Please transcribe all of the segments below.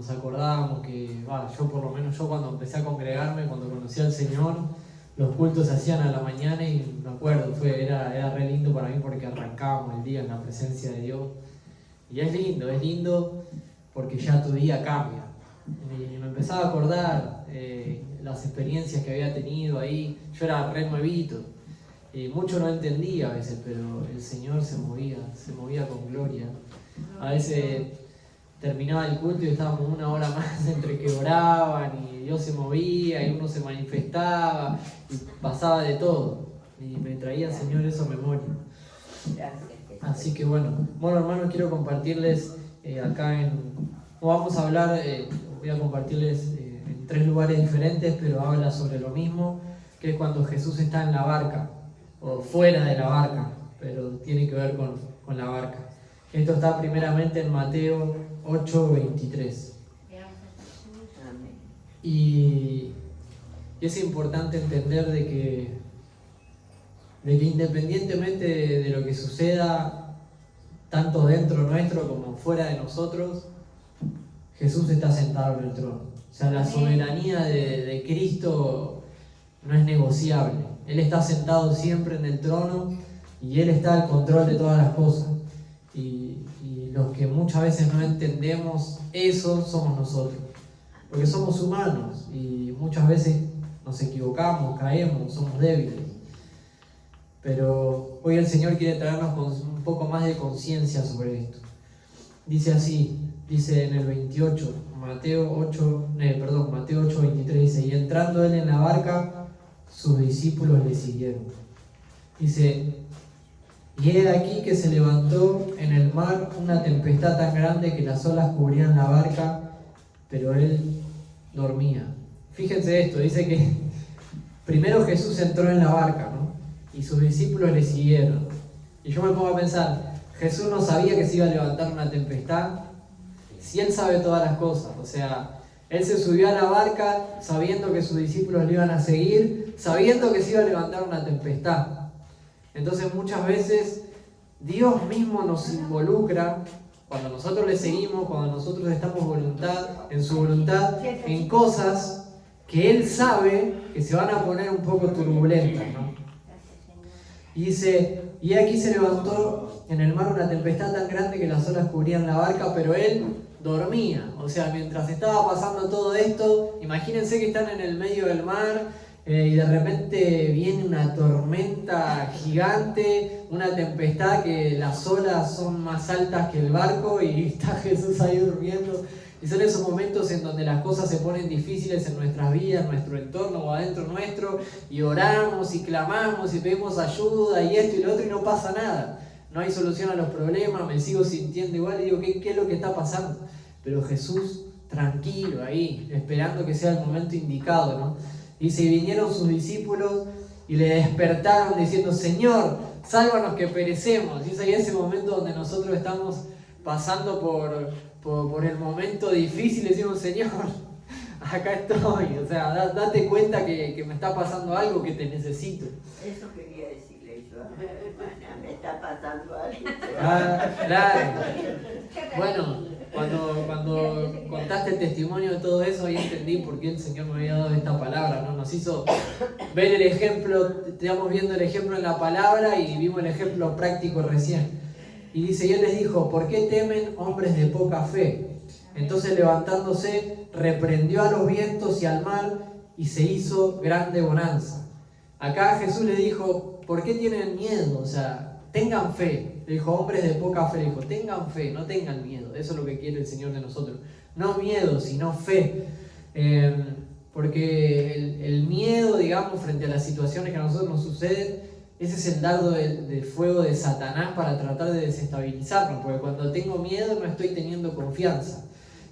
nos acordábamos que, yo por lo menos yo cuando empecé a congregarme, cuando conocí al Señor, los cultos se hacían a la mañana y me acuerdo, era re lindo para mí porque arrancábamos el día en la presencia de Dios. Y es lindo porque ya tu día cambia. Y me empezaba a acordar las experiencias que había tenido ahí. Yo era re nuevito y mucho no entendía a veces, pero el Señor se movía con gloria. A veces terminaba el culto y estábamos una hora más entre que oraban y Dios se movía y uno se manifestaba y pasaba de todo. Y me traía el Señor eso a memoria. Así que bueno, hermanos, quiero compartirles vamos a hablar, voy a compartirles en 3 lugares diferentes, pero habla sobre lo mismo, que es cuando Jesús está en la barca, o fuera de la barca, pero tiene que ver con la barca. Esto está primeramente en Mateo 8:23. Y es importante entender de que independientemente de lo que suceda, tanto dentro nuestro como fuera de nosotros, Jesús está sentado en el trono. O sea, la soberanía de Cristo no es negociable. Él está sentado siempre en el trono y Él está al control de todas las cosas. Y los que muchas veces no entendemos eso somos nosotros. Porque somos humanos y muchas veces nos equivocamos, caemos, somos débiles. Pero hoy el Señor quiere traernos un poco más de conciencia sobre esto. Dice en el 28, Mateo 8:23, dice: y entrando Él en la barca, sus discípulos le siguieron. Dice: y he aquí que se levantó en el mar una tempestad tan grande que las olas cubrían la barca, pero Él dormía. Fíjense esto, dice que primero Jesús entró en la barca, ¿no? Y sus discípulos le siguieron. Y yo me pongo a pensar, Jesús no sabía que se iba a levantar una tempestad. Si Él sabe todas las cosas, o sea, Él se subió a la barca sabiendo que sus discípulos le iban a seguir, sabiendo que se iba a levantar una tempestad. Entonces muchas veces Dios mismo nos involucra cuando nosotros le seguimos, cuando nosotros estamos en su voluntad, en cosas que Él sabe que se van a poner un poco turbulentas, ¿no? Y dice: y aquí se levantó en el mar una tempestad tan grande que las olas cubrían la barca, pero Él dormía. O sea, mientras estaba pasando todo esto, imagínense que están en el medio del mar y de repente viene una tormenta gigante, una tempestad que las olas son más altas que el barco y está Jesús ahí durmiendo. Y son esos momentos en donde las cosas se ponen difíciles en nuestras vidas, en nuestro entorno o adentro nuestro, y oramos y clamamos y pedimos ayuda y esto y lo otro y no pasa nada. No hay solución a los problemas, me sigo sintiendo igual y digo, ¿qué es lo que está pasando? Pero Jesús tranquilo ahí, esperando que sea el momento indicado, ¿no? Dice: y vinieron sus discípulos y le despertaron diciendo: Señor, sálvanos que perecemos. Y es ahí ese momento donde nosotros estamos pasando por el momento difícil y decimos: Señor, acá estoy, o sea, date cuenta que me está pasando algo, que te necesito. Eso quería decirle yo, hermana, me está pasando algo. Claro. Bueno, cuando contaste el testimonio de todo eso, ahí entendí por qué el Señor me había dado esta palabra, ¿no? Nos hizo ver el ejemplo, estamos viendo el ejemplo en la palabra y vimos el ejemplo práctico recién. Y dice: y Él les dijo: ¿por qué temen, hombres de poca fe? Entonces, levantándose, reprendió a los vientos y al mar, y se hizo grande bonanza. Acá Jesús le dijo: ¿por qué tienen miedo? O sea, tengan fe. Le dijo: hombres de poca fe. Le dijo: tengan fe, no tengan miedo. Eso es lo que quiere el Señor de nosotros. No miedo, sino fe. Porque el miedo, digamos, frente a las situaciones que a nosotros nos suceden, ese es el dardo de fuego de Satanás para tratar de desestabilizarnos, porque cuando tengo miedo no estoy teniendo confianza.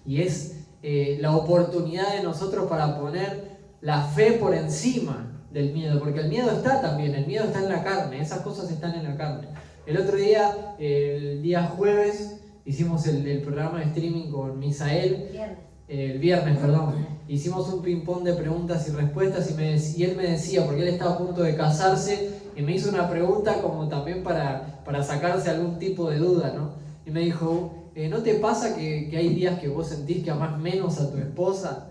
Y es la oportunidad de nosotros para poner la fe por encima del miedo, porque el miedo está también, el miedo está en la carne, esas cosas están en la carne. El otro día, el día jueves, hicimos el programa de streaming con Misael. El viernes, hicimos un ping-pong de preguntas y respuestas y él me decía, porque él estaba a punto de casarse, y me hizo una pregunta como también para sacarse algún tipo de duda, ¿no? Y me dijo: ¿no te pasa que hay días que vos sentís que amás menos a tu esposa?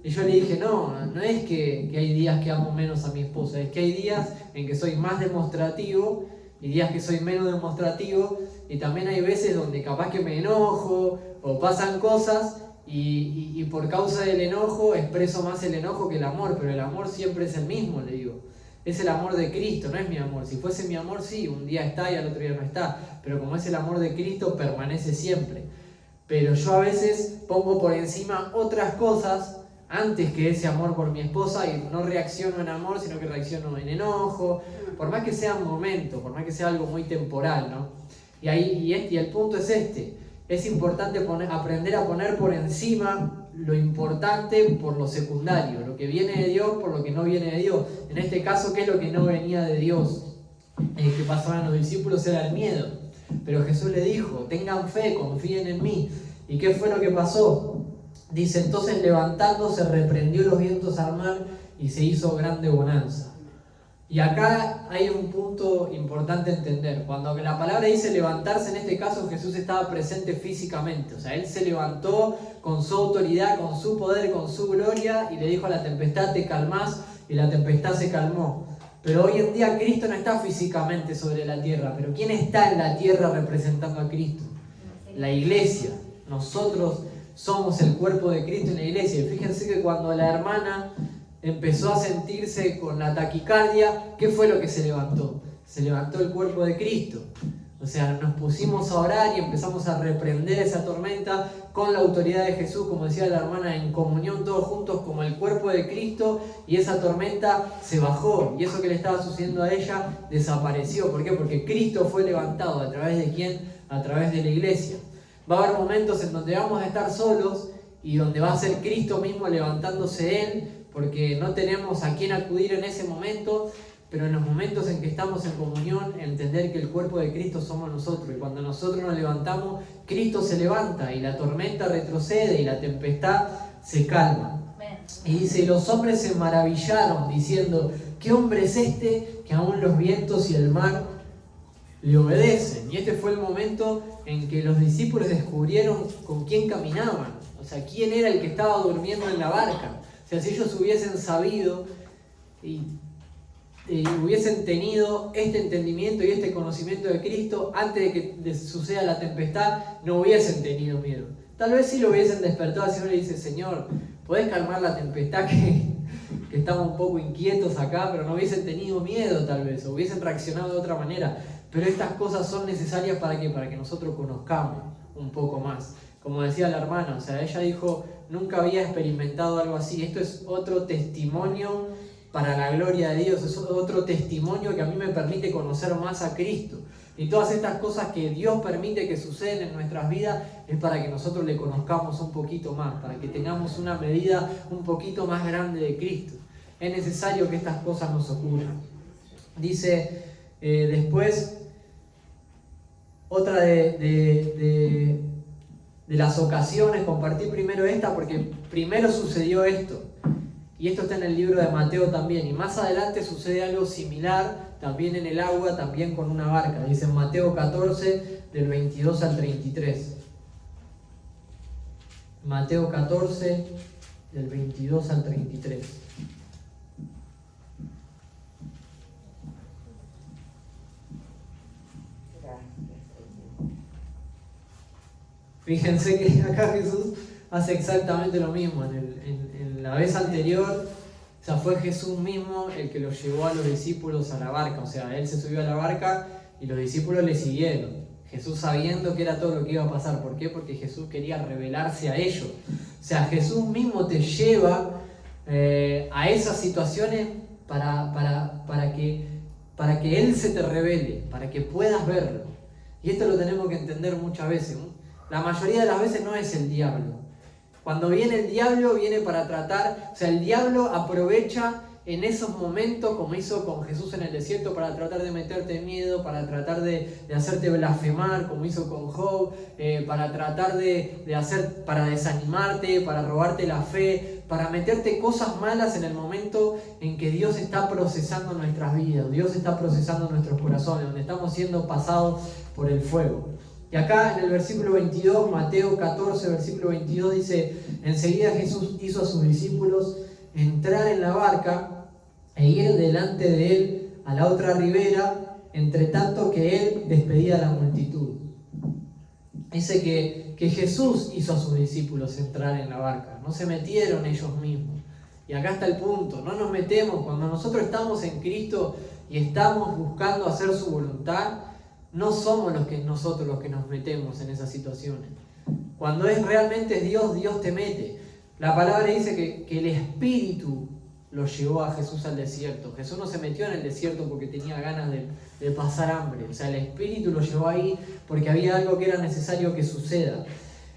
Y yo le dije, no es que hay días que amo menos a mi esposa, es que hay días en que soy más demostrativo y días que soy menos demostrativo, y también hay veces donde capaz que me enojo o pasan cosas y por causa del enojo expreso más el enojo que el amor, pero el amor siempre es el mismo, le digo. Es el amor de Cristo, no es mi amor. Si fuese mi amor, sí, un día está y al otro día no está, pero como es el amor de Cristo, permanece siempre. Pero yo a veces pongo por encima otras cosas antes que ese amor por mi esposa, y no reacciono en amor, sino que reacciono en enojo, por más que sea un momento, por más que sea algo muy temporal, ¿no? Y el punto es este: es importante aprender a poner por encima lo importante por lo secundario, lo que viene de Dios por lo que no viene de Dios. En este caso, ¿qué es lo que no venía de Dios? Que pasaban los discípulos era el miedo. Pero Jesús le dijo, tengan fe, confíen en mí. ¿Y qué fue lo que pasó? Dice, entonces levantándose reprendió los vientos al mar y se hizo grande bonanza. Y acá hay un punto importante a entender. Cuando la palabra dice levantarse, en este caso Jesús estaba presente físicamente. O sea, Él se levantó con su autoridad, con su poder, con su gloria, y le dijo a la tempestad, te calmás, y la tempestad se calmó. Pero hoy en día Cristo no está físicamente sobre la tierra. Pero ¿quién está en la tierra representando a Cristo? La iglesia. Nosotros somos el cuerpo de Cristo en la iglesia. Y fíjense que cuando la hermana empezó a sentirse con la taquicardia, ¿qué fue lo que se levantó? Se levantó el cuerpo de Cristo. O sea, nos pusimos a orar y empezamos a reprender esa tormenta con la autoridad de Jesús, como decía la hermana, en comunión todos juntos como el cuerpo de Cristo, y esa tormenta se bajó, y eso que le estaba sucediendo a ella desapareció. ¿Por qué? Porque Cristo fue levantado. ¿A través de quién? A través de la iglesia. Va a haber momentos en donde vamos a estar solos y donde va a ser Cristo mismo levantándose Él, porque no tenemos a quién acudir en ese momento, pero en los momentos en que estamos en comunión, entender que el cuerpo de Cristo somos nosotros, y cuando nosotros nos levantamos, Cristo se levanta y la tormenta retrocede y la tempestad se calma. Y dice, y los hombres se maravillaron diciendo, ¿qué hombre es este que aún los vientos y el mar le obedecen? Y este fue el momento en que los discípulos descubrieron con quién caminaban, o sea, quién era el que estaba durmiendo en la barca. O sea, si ellos hubiesen sabido y hubiesen tenido este entendimiento y este conocimiento de Cristo antes de que suceda la tempestad, no hubiesen tenido miedo. Tal vez sí lo hubiesen despertado, el Señor le dice, Señor, ¿podés calmar la tempestad que estamos un poco inquietos acá? Pero no hubiesen tenido miedo tal vez, o hubiesen reaccionado de otra manera. Pero estas cosas son necesarias ¿para qué? Para que nosotros conozcamos un poco más. Como decía la hermana, o sea, ella dijo, nunca había experimentado algo así. Esto es otro testimonio para la gloria de Dios, es otro testimonio que a mí me permite conocer más a Cristo. Y todas estas cosas que Dios permite que suceden en nuestras vidas es para que nosotros le conozcamos un poquito más, para que tengamos una medida un poquito más grande de Cristo. Es necesario que estas cosas nos ocurran. Dice después, otra de las ocasiones, compartí primero esta porque primero sucedió esto. Y esto está en el libro de Mateo también. Y más adelante sucede algo similar, también en el agua, también con una barca. Dice en Mateo 14, del 22 al 33. Mateo 14, del 22 al 33. Fíjense que acá Jesús hace exactamente lo mismo. En la vez anterior, o sea, fue Jesús mismo el que los llevó a los discípulos a la barca. O sea, Él se subió a la barca y los discípulos le siguieron. Jesús sabiendo que era todo lo que iba a pasar. ¿Por qué? Porque Jesús quería revelarse a ellos. O sea, Jesús mismo te lleva a esas situaciones para que Él se te revele, para que puedas verlo. Y esto lo tenemos que entender muchas veces, ¿no? La mayoría de las veces no es el diablo. Cuando viene el diablo, viene para tratar, o sea, el diablo aprovecha en esos momentos, como hizo con Jesús en el desierto, para tratar de meterte miedo, para tratar de hacerte blasfemar, como hizo con Job, para tratar para desanimarte, para robarte la fe, para meterte cosas malas en el momento en que Dios está procesando nuestras vidas, Dios está procesando nuestros corazones, donde estamos siendo pasados por el fuego. Y Y acá en el versículo 22, Mateo 14, versículo 22 dice: enseguida Jesús hizo a sus discípulos entrar en la barca e ir delante de él a la otra ribera, entre tanto que él despedía a la multitud. Dice que Jesús hizo a sus discípulos entrar en la barca, no se metieron ellos mismos. Y acá está el punto, no nos metemos. Cuando nosotros estamos en Cristo y estamos buscando hacer su voluntad, no somos nosotros los que nos metemos en esas situaciones. Cuando es realmente Dios, Dios te mete. La palabra dice que el Espíritu lo llevó a Jesús al desierto. Jesús no se metió en el desierto porque tenía ganas de pasar hambre. O sea, el Espíritu lo llevó ahí porque había algo que era necesario que suceda.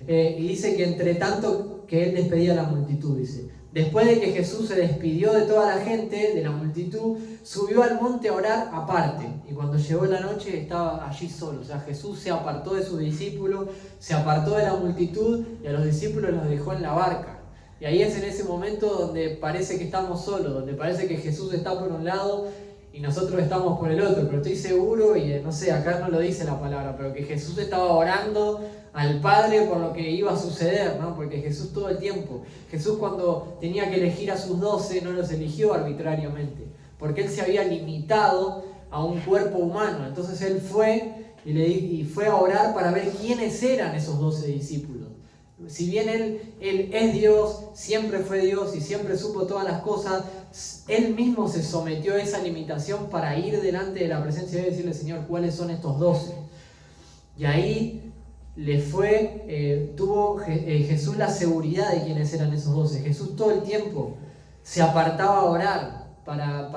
Y dice que entre tanto que él despedía a la multitud, dice. Después de que Jesús se despidió de toda la gente, de la multitud, subió al monte a orar aparte. Y cuando llegó la noche estaba allí solo. O sea, Jesús se apartó de sus discípulos, se apartó de la multitud y a los discípulos los dejó en la barca. Y ahí es en ese momento donde parece que estamos solos, donde parece que Jesús está por un lado y nosotros estamos por el otro. Pero estoy seguro, y no sé, acá no lo dice la palabra, pero que Jesús estaba orando al Padre por lo que iba a suceder, ¿no? Porque Jesús todo el tiempo, Jesús cuando tenía que elegir a sus 12 no los eligió arbitrariamente, porque Él se había limitado a un cuerpo humano. Entonces Él fue y fue a orar para ver quiénes eran esos 12 discípulos. Si bien Él es Dios, siempre fue Dios y siempre supo todas las cosas, Él mismo se sometió a esa limitación para ir delante de la presencia de Dios y decirle: Señor, ¿cuáles son estos 12? Y ahí tuvo Jesús la seguridad de quiénes eran esos 12. Jesús todo el tiempo se apartaba a orar para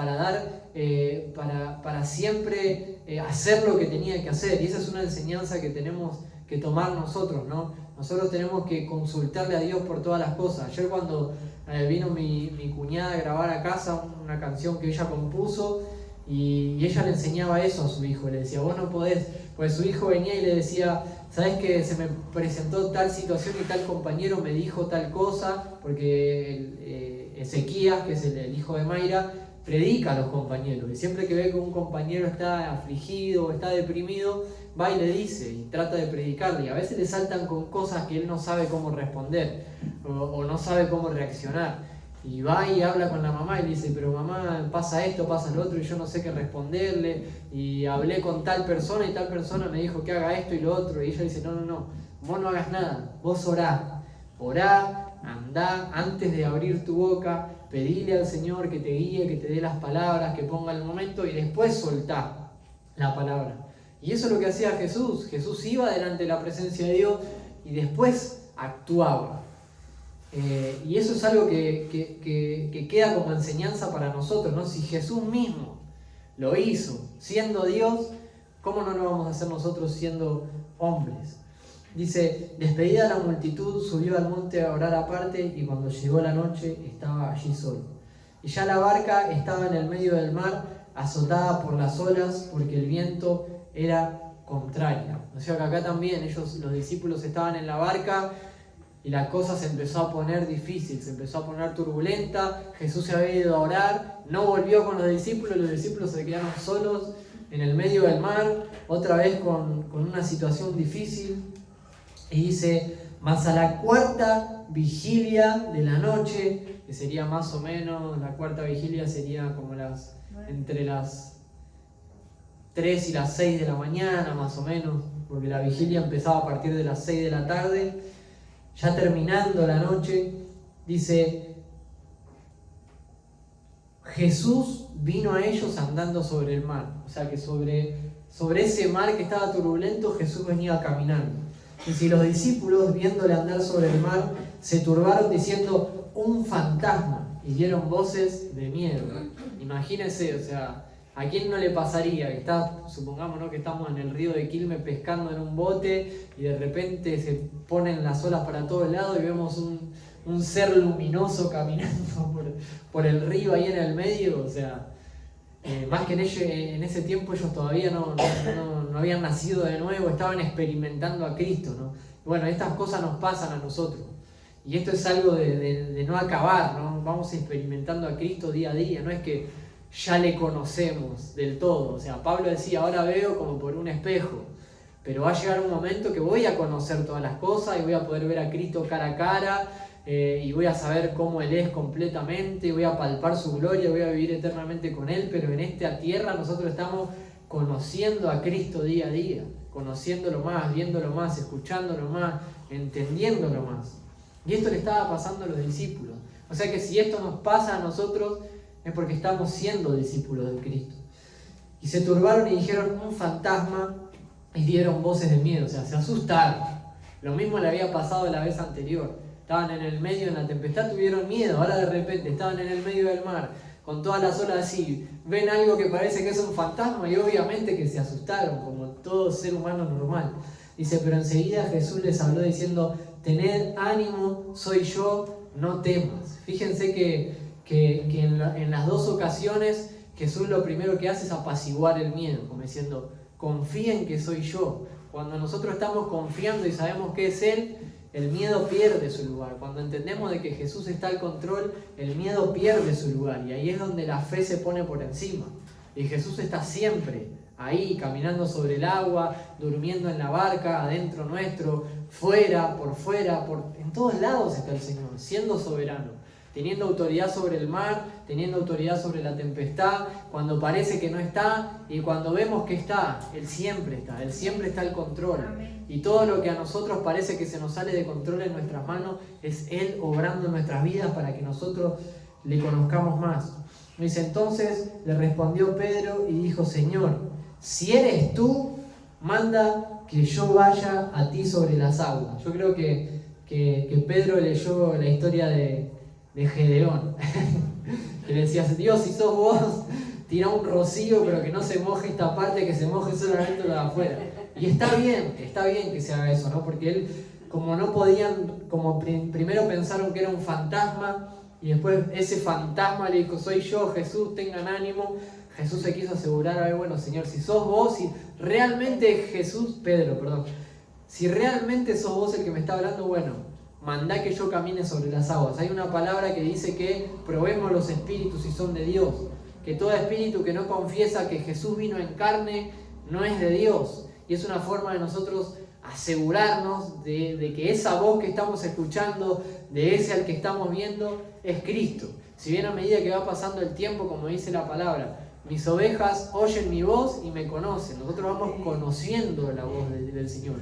siempre hacer lo que tenía que hacer. Y esa es una enseñanza que tenemos que tomar nosotros, ¿no? Nosotros tenemos que consultarle a Dios por todas las cosas. Ayer cuando vino mi cuñada a grabar a casa una canción que ella compuso, y ella le enseñaba eso a su hijo, le decía: vos no podés, pues su hijo venía y le decía: ¿sabes que se me presentó tal situación y tal compañero me dijo tal cosa? Porque Ezequías, que es el hijo de Mayra, predica a los compañeros, y siempre que ve que un compañero está afligido o está deprimido, va y le dice y trata de predicarle, y a veces le saltan con cosas que él no sabe cómo responder o no sabe cómo reaccionar. Y va y habla con la mamá y le dice: pero mamá, pasa esto, pasa lo otro y yo no sé qué responderle, y hablé con tal persona y tal persona me dijo que haga esto y lo otro. Y ella dice: no, vos no hagas nada, vos orá, andá, antes de abrir tu boca, pedile al Señor que te guíe, que te dé las palabras, que ponga el momento, y después soltá la palabra. Y eso es lo que hacía Jesús. Jesús iba delante de la presencia de Dios y después actuaba. Y eso es algo que queda como enseñanza para nosotros, ¿no? Si Jesús mismo lo hizo siendo Dios, ¿cómo no lo vamos a hacer nosotros siendo hombres? Dice: despedida la multitud, subió al monte a orar aparte, y cuando llegó la noche estaba allí solo. Y ya la barca estaba en el medio del mar, azotada por las olas, porque el viento era contrario. O sea que acá también los discípulos estaban en la barca, y la cosa se empezó a poner difícil, se empezó a poner turbulenta. Jesús se había ido a orar, no volvió con los discípulos se quedaron solos en el medio del mar, otra vez con una situación difícil. Y dice: mas a la cuarta vigilia de la noche, que sería más o menos, la cuarta vigilia sería como entre las 3 y las 6 de la mañana, más o menos, porque la vigilia empezaba a partir de las 6 de la tarde. Ya terminando la noche, dice: Jesús vino a ellos andando sobre el mar. O sea que sobre ese mar que estaba turbulento, Jesús venía caminando. Y si los discípulos, viéndole andar sobre el mar, se turbaron diciendo: un fantasma, y dieron voces de miedo. Imagínense, o sea, ¿a quién no le pasaría que supongamos, ¿no?, que estamos en el río de Quilmes pescando en un bote y de repente se ponen las olas para todos lados y vemos un ser luminoso caminando por el río ahí en el medio? O sea, más que en ese tiempo ellos todavía no habían nacido de nuevo, estaban experimentando a Cristo, ¿no? Bueno, estas cosas nos pasan a nosotros. Y esto es algo de no acabar, ¿no? Vamos experimentando a Cristo día a día, no es que ya le conocemos del todo. O sea, Pablo decía: ahora veo como por un espejo, pero va a llegar un momento que voy a conocer todas las cosas y voy a poder ver a Cristo cara a cara, y voy a saber cómo Él es completamente, voy a palpar su gloria, voy a vivir eternamente con Él, pero en esta tierra nosotros estamos conociendo a Cristo día a día, conociéndolo más, viéndolo más, escuchándolo más, entendiéndolo más. Y esto le estaba pasando a los discípulos. O sea que si esto nos pasa a nosotros es porque estamos siendo discípulos de Cristo. Y se turbaron y dijeron un fantasma y dieron voces de miedo, o sea, se asustaron. Lo mismo le había pasado la vez anterior. Estaban en el medio, en la tempestad, tuvieron miedo. Ahora de repente estaban en el medio del mar, con todas las olas así. Ven algo que parece que es un fantasma y obviamente que se asustaron, como todo ser humano normal. Dice, pero enseguida Jesús les habló diciendo, tened ánimo, soy yo, no temas. Fíjense que en las dos ocasiones Jesús lo primero que hace es apaciguar el miedo, como diciendo, confíen que soy yo. Cuando nosotros estamos confiando y sabemos que es Él, el miedo pierde su lugar. Cuando entendemos de que Jesús está al control, el miedo pierde su lugar. Y ahí es donde la fe se pone por encima. Y Jesús está siempre ahí, caminando sobre el agua, durmiendo en la barca, adentro nuestro, fuera, en todos lados está el Señor, siendo soberano, teniendo autoridad sobre el mar, teniendo autoridad sobre la tempestad, cuando parece que no está y cuando vemos que está, Él siempre está al control. Amén. Y todo lo que a nosotros parece que se nos sale de control en nuestras manos, es Él obrando en nuestras vidas para que nosotros le conozcamos más. Dice, entonces le respondió Pedro y dijo, Señor, si eres tú, manda que yo vaya a ti sobre las aguas. Yo creo que Pedro leyó la historia de Gedeón, que le decía, Dios, si sos vos, tira un rocío, pero que no se moje esta parte, que se moje solamente lo de afuera. Y está bien que se haga eso, ¿no? Porque él, como no podían, como primero pensaron que era un fantasma, y después ese fantasma le dijo, soy yo, Jesús, tengan ánimo. Jesús se quiso asegurar, a ver, bueno, Señor, si sos vos, si realmente si realmente sos vos el que me está hablando, bueno, mandá que yo camine sobre las aguas. Hay una palabra que dice que probemos los espíritus si son de Dios, que todo espíritu que no confiesa que Jesús vino en carne no es de Dios. Y es una forma de nosotros asegurarnos de que esa voz que estamos escuchando, de ese al que estamos viendo, es Cristo. Si bien a medida que va pasando el tiempo, como dice la palabra, mis ovejas oyen mi voz y me conocen. Nosotros vamos conociendo la voz del Señor,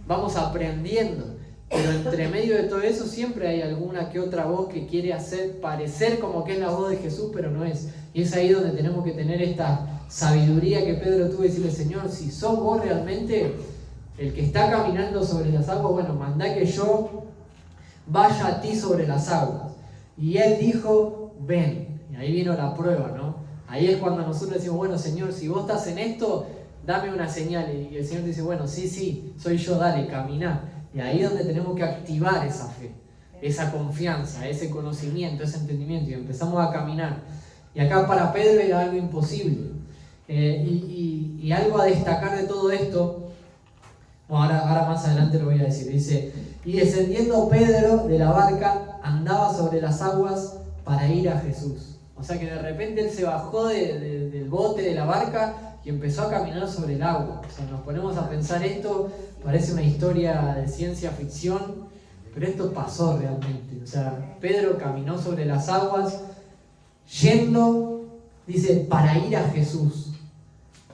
vamos aprendiendo. Pero entre medio de todo eso siempre hay alguna que otra voz que quiere hacer parecer como que es la voz de Jesús, pero no es. Y es ahí donde tenemos que tener esta sabiduría que Pedro tuvo y decirle, Señor, si sos vos realmente el que está caminando sobre las aguas, bueno, mandá que yo vaya a ti sobre las aguas. Y él dijo, ven. Y ahí vino la prueba, ¿no? Ahí es cuando nosotros decimos, bueno, Señor, si vos estás en esto, dame una señal. Y el Señor dice, bueno, sí, soy yo, dale, caminá. Y ahí es donde tenemos que activar esa fe, esa confianza, ese conocimiento, ese entendimiento. Y empezamos a caminar. Y acá para Pedro era algo imposible. Y algo a destacar de todo esto, bueno, ahora más adelante lo voy a decir. Dice, y descendiendo Pedro de la barca, andaba sobre las aguas para ir a Jesús. O sea que de repente él se bajó del bote, de la barca, y empezó a caminar sobre el agua. O sea, nos ponemos a pensar esto, parece una historia de ciencia ficción, pero esto pasó realmente. O sea, Pedro caminó sobre las aguas, yendo, dice, para ir a Jesús.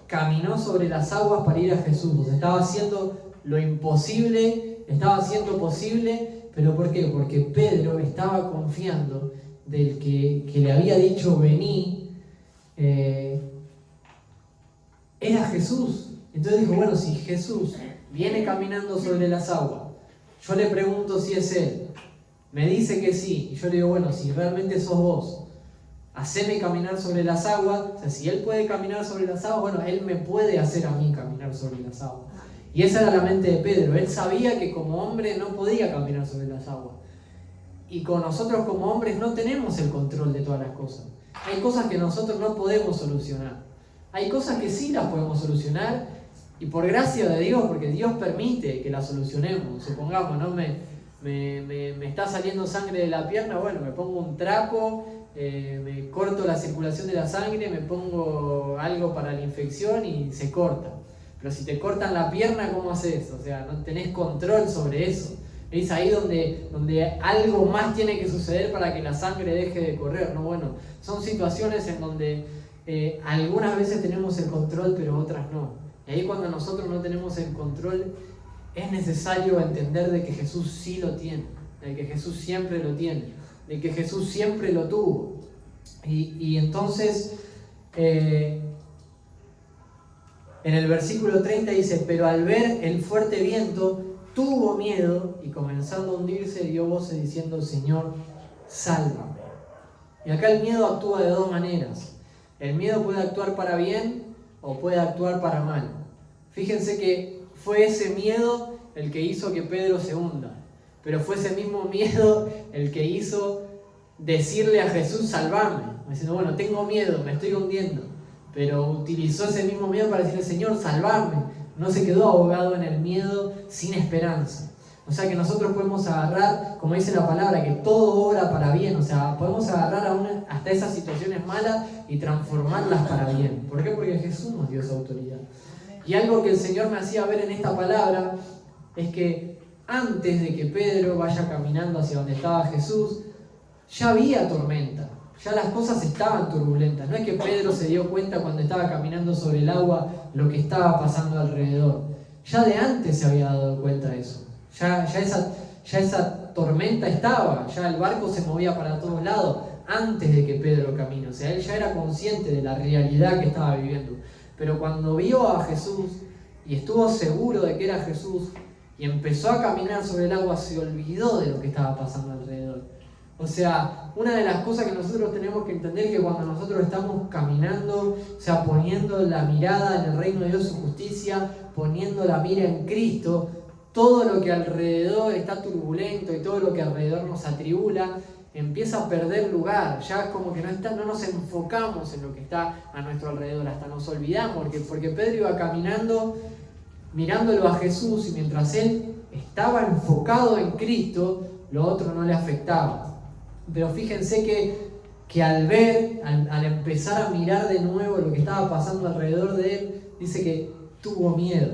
Caminó sobre las aguas para ir a Jesús. O sea, estaba haciendo lo imposible, estaba haciendo posible, pero ¿por qué? Porque Pedro estaba confiando del que le había dicho vení, era Jesús. Entonces dijo, bueno, si Jesús viene caminando sobre las aguas, yo le pregunto si es Él, me dice que sí, y yo le digo, bueno, si realmente sos vos, haceme caminar sobre las aguas. O sea, si Él puede caminar sobre las aguas, bueno, Él me puede hacer a mí caminar sobre las aguas. Y esa era la mente de Pedro. Él sabía que como hombre no podía caminar sobre las aguas. Y con nosotros como hombres no tenemos el control de todas las cosas. Hay cosas que nosotros no podemos solucionar. Hay cosas que sí las podemos solucionar, y por gracia de Dios, porque Dios permite que las solucionemos. Supongamos, ¿no? Me está saliendo sangre de la pierna, bueno, me pongo un trapo, me corto la circulación de la sangre, me pongo algo para la infección y se corta. Pero si te cortan la pierna, ¿cómo haces? O sea, no tenés control sobre eso. Es ahí donde algo más tiene que suceder para que la sangre deje de correr, ¿no? Bueno, son situaciones en donde algunas veces tenemos el control, pero otras no. Y ahí cuando nosotros no tenemos el control, es necesario entender de que Jesús sí lo tiene, de que Jesús siempre lo tiene, de que Jesús siempre lo tuvo. Y entonces, en el versículo 30 dice: pero al ver el fuerte viento, tuvo miedo y comenzando a hundirse dio voces diciendo: Señor, sálvame. Y acá el miedo actúa de dos maneras. El miedo puede actuar para bien o puede actuar para mal. Fíjense que fue ese miedo el que hizo que Pedro se hunda, pero fue ese mismo miedo el que hizo decirle a Jesús: salvame. Diciendo: bueno, tengo miedo, me estoy hundiendo, pero utilizó ese mismo miedo para decirle: Señor, salvame. No se quedó ahogado en el miedo sin esperanza. O sea que nosotros podemos agarrar, como dice la palabra, que todo obra para bien. O sea, podemos agarrar hasta esas situaciones malas y transformarlas para bien. ¿Por qué? Porque Jesús nos dio esa autoridad. Y algo que el Señor me hacía ver en esta palabra es que antes de que Pedro vaya caminando hacia donde estaba Jesús, ya había tormenta. Ya las cosas estaban turbulentas. No es que Pedro se dio cuenta cuando estaba caminando sobre el agua lo que estaba pasando alrededor. Ya de antes se había dado cuenta de eso. Ya esa tormenta estaba. Ya el barco se movía para todos lados antes de que Pedro camine. O sea, él ya era consciente de la realidad que estaba viviendo. Pero cuando vio a Jesús y estuvo seguro de que era Jesús y empezó a caminar sobre el agua, se olvidó de lo que estaba pasando alrededor. O sea, una de las cosas que nosotros tenemos que entender es que cuando nosotros estamos caminando, o sea, poniendo la mirada en el reino de Dios, su justicia, poniendo la mira en Cristo, todo lo que alrededor está turbulento y todo lo que alrededor nos atribula, empieza a perder lugar. Ya es como que no nos enfocamos en lo que está a nuestro alrededor, hasta nos olvidamos, porque Pedro iba caminando mirándolo a Jesús y mientras él estaba enfocado en Cristo, lo otro no le afectaba. Pero fíjense que al empezar a mirar de nuevo lo que estaba pasando alrededor de él, dice que tuvo miedo.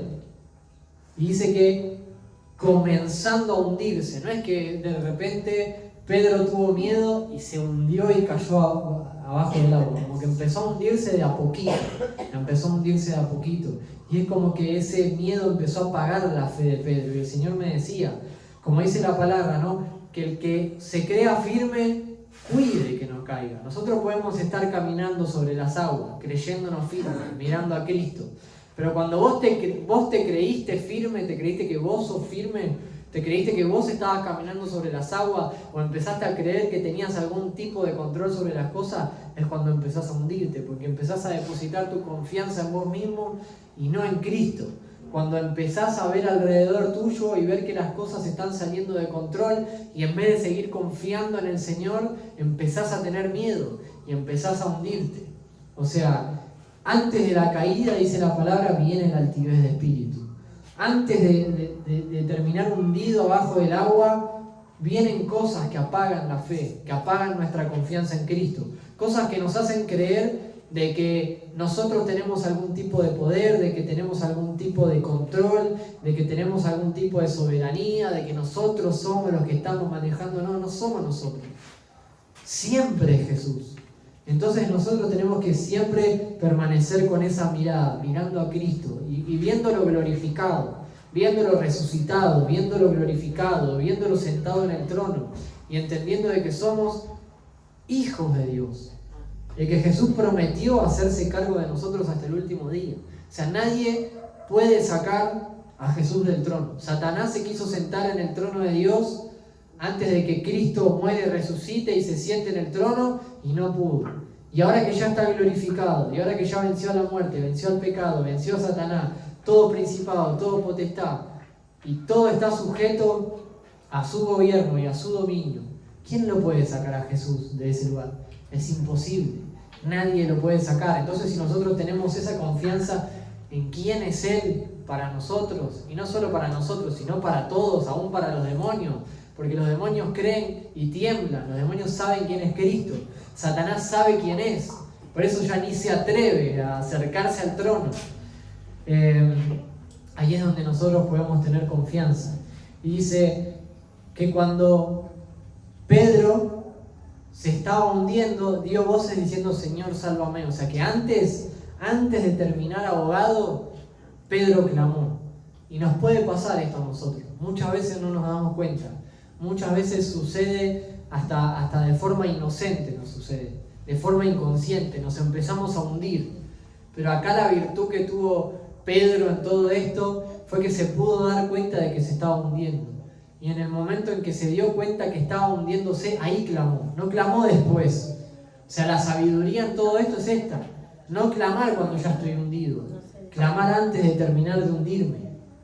Y dice que comenzando a hundirse, no es que de repente Pedro tuvo miedo y se hundió y cayó abajo del agua, como que empezó a hundirse de a poquito, y es como que ese miedo empezó a apagar la fe de Pedro. Y el Señor me decía, como dice la palabra, ¿no?, que el que se crea firme, cuide que no caiga. Nosotros podemos estar caminando sobre las aguas, creyéndonos firmes, mirando a Cristo. Pero cuando vos te creíste firme, te creíste que vos sos firme, te creíste que vos estabas caminando sobre las aguas o empezaste a creer que tenías algún tipo de control sobre las cosas, es cuando empezás a hundirte, porque empezás a depositar tu confianza en vos mismo y no en Cristo. Cuando empezás a ver alrededor tuyo y ver que las cosas están saliendo de control y en vez de seguir confiando en el Señor, empezás a tener miedo y empezás a hundirte. O sea, antes de la caída, dice la palabra, viene la altivez de espíritu. Antes de terminar hundido abajo del agua, vienen cosas que apagan la fe, que apagan nuestra confianza en Cristo. Cosas que nos hacen creer de que nosotros tenemos algún tipo de poder, de que tenemos algún tipo de control, de que tenemos algún tipo de soberanía, de que nosotros somos los que estamos manejando. No somos nosotros. Siempre es Jesús. Entonces nosotros tenemos que siempre permanecer con esa mirada, mirando a Cristo y viéndolo glorificado, viéndolo resucitado, viéndolo glorificado, viéndolo sentado en el trono y entendiendo de que somos hijos de Dios. El que Jesús prometió hacerse cargo de nosotros hasta el último día. O sea, nadie puede sacar a Jesús del trono. Satanás se quiso sentar en el trono de Dios antes de que Cristo muere, resucite y se siente en el trono y no pudo. Y ahora que ya está glorificado, y ahora que ya venció a la muerte, venció al pecado, venció a Satanás, todo principado, todo potestad, y todo está sujeto a su gobierno y a su dominio, ¿quién lo puede sacar a Jesús de ese lugar? Es imposible. Nadie lo puede sacar. Entonces, si nosotros tenemos esa confianza en quién es Él para nosotros, y no solo para nosotros, sino para todos, aún para los demonios, porque los demonios creen y tiemblan, los demonios saben quién es Cristo, Satanás sabe quién es, por eso ya ni se atreve a acercarse al trono. ahí es donde nosotros podemos tener confianza. Y dice que cuando Pedro se estaba hundiendo, dio voces diciendo: Señor, sálvame. O sea que antes de terminar ahogado, Pedro clamó. Y nos puede pasar esto a nosotros. Muchas veces no nos damos cuenta. Muchas veces sucede hasta de forma inocente, nos sucede, de forma inconsciente, nos empezamos a hundir. Pero acá la virtud que tuvo Pedro en todo esto fue que se pudo dar cuenta de que se estaba hundiendo. Y en el momento en que se dio cuenta que estaba hundiéndose, ahí clamó. No clamó después. O sea, la sabiduría en todo esto es esta: no clamar cuando ya estoy hundido, clamar antes de terminar de hundirme,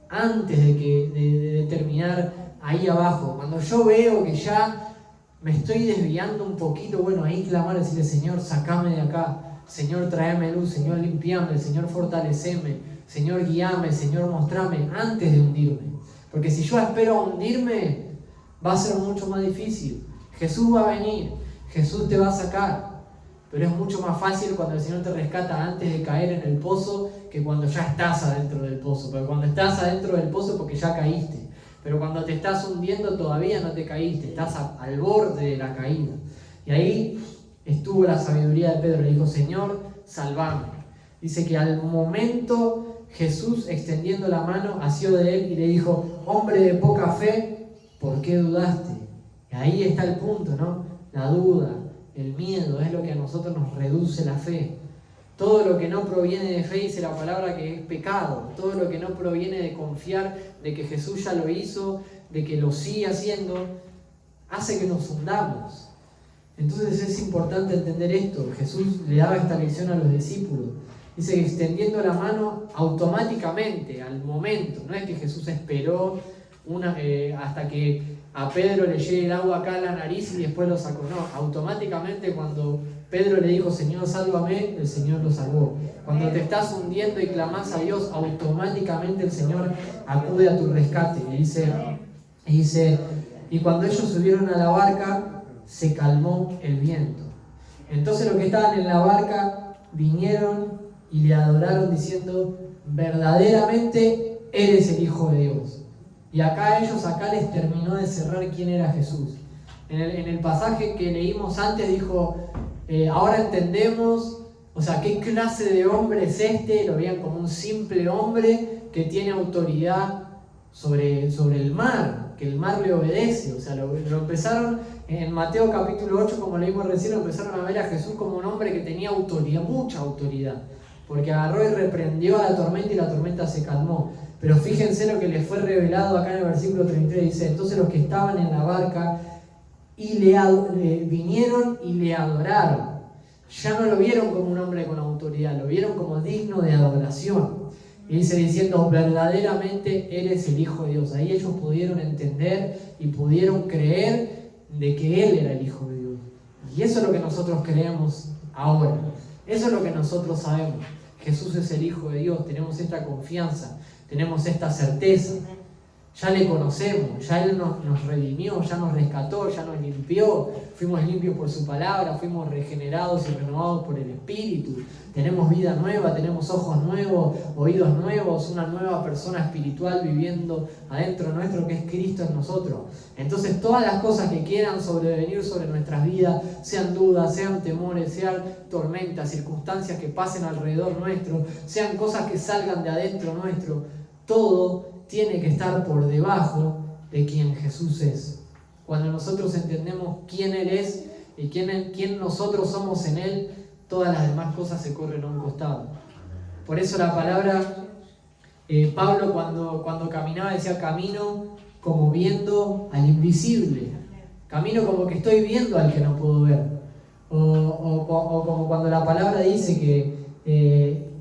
antes de terminar ahí abajo. Cuando yo veo que ya me estoy desviando un poquito, bueno, ahí clamar, decirle: Señor, sacame de acá, Señor, tráeme luz, Señor, limpiame, Señor, fortaleceme, Señor, guíame, Señor, mostrame, antes de hundirme. Porque si yo espero a hundirme, va a ser mucho más difícil. Jesús va a venir, Jesús te va a sacar, pero es mucho más fácil cuando el Señor te rescata antes de caer en el pozo que cuando ya estás adentro del pozo. Porque cuando estás adentro del pozo, porque ya caíste. Pero cuando te estás hundiendo, todavía no te caíste, estás al borde de la caída. Y ahí estuvo la sabiduría de Pedro. Le dijo: Señor, salvame. Dice que al momento Jesús, extendiendo la mano, asió de él y le dijo: hombre de poca fe, ¿por qué dudaste? Y ahí está el punto, ¿no? La duda, el miedo, es lo que a nosotros nos reduce la fe. Todo lo que no proviene de fe, dice la palabra, que es pecado. Todo lo que no proviene de confiar de que Jesús ya lo hizo, de que lo sigue haciendo, hace que nos hundamos. Entonces es importante entender esto. Jesús le daba esta lección a los discípulos. Dice que extendiendo la mano automáticamente, al momento. No es que Jesús esperó hasta que a Pedro le llegue el agua acá a la nariz y después lo sacó. No, automáticamente cuando Pedro le dijo: Señor, sálvame, el Señor lo salvó. Cuando te estás hundiendo y clamás a Dios, automáticamente el Señor acude a tu rescate. Y dice, y cuando ellos subieron a la barca, se calmó el viento. Entonces los que estaban en la barca vinieron y le adoraron diciendo: verdaderamente eres el Hijo de Dios. Y acá les terminó de cerrar quién era Jesús. En el pasaje que leímos antes dijo: ahora entendemos, o sea, qué clase de hombre es este. Lo veían como un simple hombre que tiene autoridad sobre el mar, que el mar le obedece. O sea, lo empezaron en Mateo capítulo 8, como leímos recién, empezaron a ver a Jesús como un hombre que tenía autoridad, mucha autoridad, porque agarró y reprendió a la tormenta y la tormenta se calmó. Pero fíjense lo que les fue revelado acá en el versículo 33, dice: entonces los que estaban en la barca vinieron y le adoraron. Ya no lo vieron como un hombre con autoridad, lo vieron como digno de adoración. Y dice diciendo: verdaderamente eres el Hijo de Dios. Ahí ellos pudieron entender y pudieron creer de que Él era el Hijo de Dios. Y eso es lo que nosotros creemos ahora. Eso es lo que nosotros sabemos. Jesús es el Hijo de Dios. Tenemos esta confianza, tenemos esta certeza. Ya le conocemos, ya Él nos redimió, ya nos rescató, ya nos limpió. Fuimos limpios por su palabra, fuimos regenerados y renovados por el Espíritu. Tenemos vida nueva, tenemos ojos nuevos, oídos nuevos, una nueva persona espiritual viviendo adentro nuestro, que es Cristo en nosotros. Entonces todas las cosas que quieran sobrevenir sobre nuestras vidas, sean dudas, sean temores, sean tormentas, circunstancias que pasen alrededor nuestro, sean cosas que salgan de adentro nuestro, todo tiene que estar por debajo de quien Jesús es. Cuando nosotros entendemos quién Él es y quién nosotros somos en Él, todas las demás cosas se corren a un costado. Por eso la palabra, Pablo cuando caminaba decía: camino como viendo al invisible. Camino como que estoy viendo al que no puedo ver. O como cuando la palabra dice que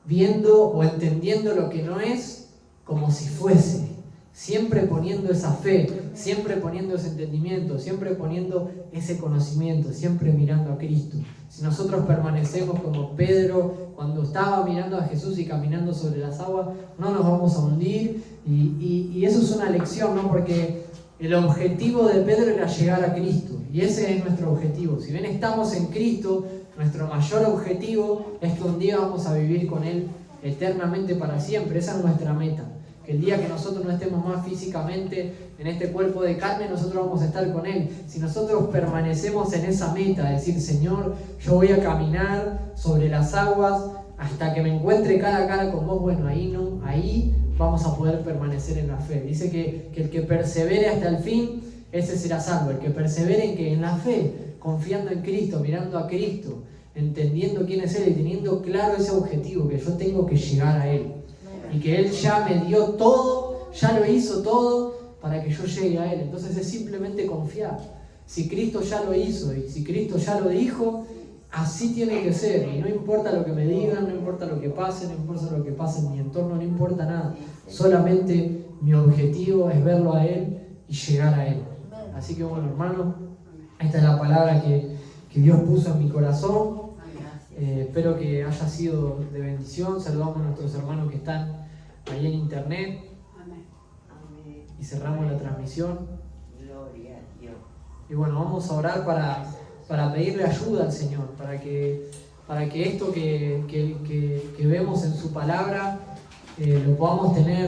viendo o entendiendo lo que no es como si fuese, siempre poniendo esa fe, siempre poniendo ese entendimiento, siempre poniendo ese conocimiento, siempre mirando a Cristo. Si nosotros permanecemos como Pedro cuando estaba mirando a Jesús y caminando sobre las aguas, no nos vamos a hundir. Y eso es una lección, ¿no? Porque el objetivo de Pedro era llegar a Cristo, y ese es nuestro objetivo. Si bien estamos en Cristo, nuestro mayor objetivo es que un día vamos a vivir con Él eternamente para siempre. Esa es nuestra meta. Que el día que nosotros no estemos más físicamente en este cuerpo de carne, nosotros vamos a estar con Él. Si nosotros permanecemos en esa meta, decir, Señor, yo voy a caminar sobre las aguas hasta que me encuentre cara a cara con vos, bueno, ahí vamos a poder permanecer en la fe. Dice que el que persevere hasta el fin, ese será salvo. El que persevere en la fe, confiando en Cristo, mirando a Cristo, entendiendo quién es Él y teniendo claro ese objetivo, que yo tengo que llegar a Él. Y que Él ya me dio todo, ya lo hizo todo para que yo llegue a Él. Entonces es simplemente confiar. Si Cristo ya lo hizo y si Cristo ya lo dijo, así tiene que ser. Y no importa lo que me digan, no importa lo que pase, no importa lo que pase en mi entorno, no importa nada. Solamente mi objetivo es verlo a Él y llegar a Él. Así que bueno, hermano, esta es la palabra que Dios puso en mi corazón. Espero que haya sido de bendición. Saludamos a nuestros hermanos que están ahí en internet. Amén. Y cerramos la transmisión. Gloria a Dios. Y bueno, vamos a orar para pedirle ayuda al Señor, para que esto que vemos en su palabra lo podamos tener